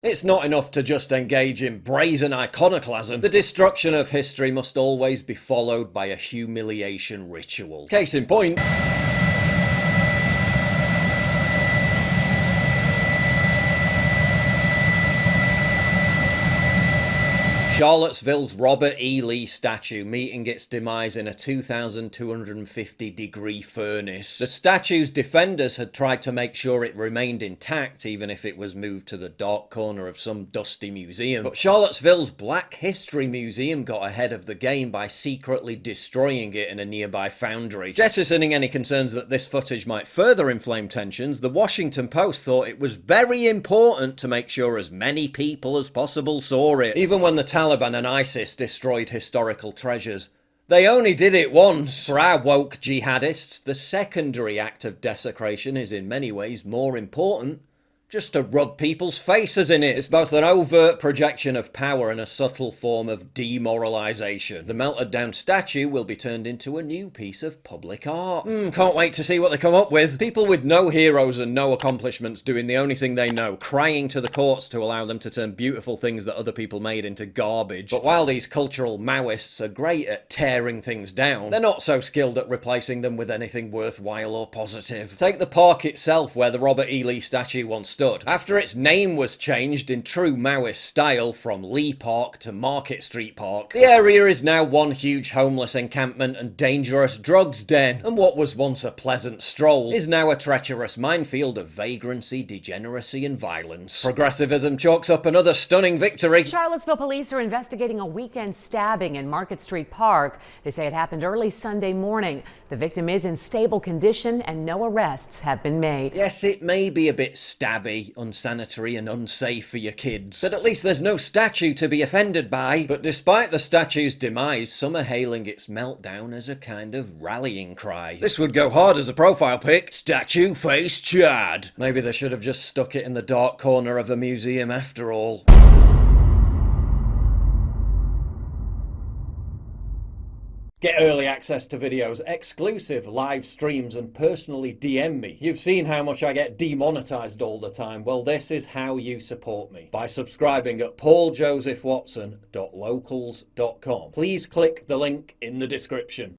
It's not enough to just engage in brazen iconoclasm. The destruction of history must always be followed by a humiliation ritual. Case in point, Charlottesville's Robert E. Lee statue meeting its demise in a 2,250-degree furnace. The statue's defenders had tried to make sure it remained intact, even if it was moved to the dark corner of some dusty museum. But Charlottesville's Black History Museum got ahead of the game by secretly destroying it in a nearby foundry. Jettisoning any concerns that this footage might further inflame tensions, the Washington Post thought it was very important to make sure as many people as possible saw it. Even when the Taliban and ISIS destroyed historical treasures, they only did it once. For our woke jihadists, the secondary act of desecration is in many ways more important. Just to rub people's faces in it. It's both an overt projection of power and a subtle form of demoralization. The melted down statue will be turned into a new piece of public art. Can't wait to see what they come up with. People with no heroes and no accomplishments doing the only thing they know, crying to the courts to allow them to turn beautiful things that other people made into garbage. But while these cultural Maoists are great at tearing things down, they're not so skilled at replacing them with anything worthwhile or positive. Take the park itself, where the Robert E. Lee statue once stood. After its name was changed in true Maoist style from Lee Park to Market Street Park, the area is now one huge homeless encampment and dangerous drugs den, and what was once a pleasant stroll is now a treacherous minefield of vagrancy, degeneracy and violence. Progressivism chalks up another stunning victory. Charlottesville police are investigating a weekend stabbing in Market Street Park. They say it happened early Sunday morning. The victim is in stable condition and no arrests have been made. Yes, it may be a bit stabby, unsanitary and unsafe for your kids, but at least there's no statue to be offended by. But despite the statue's demise, some are hailing its meltdown as a kind of rallying cry. This would go hard as a profile pic. Statue face Chad. Maybe they should have just stuck it in the dark corner of a museum after all. Get early access to videos, exclusive live streams, and personally DM me. You've seen how much I get demonetized all the time. Well, this is how you support me. By subscribing at pauljosephwatson.locals.com. Please click the link in the description.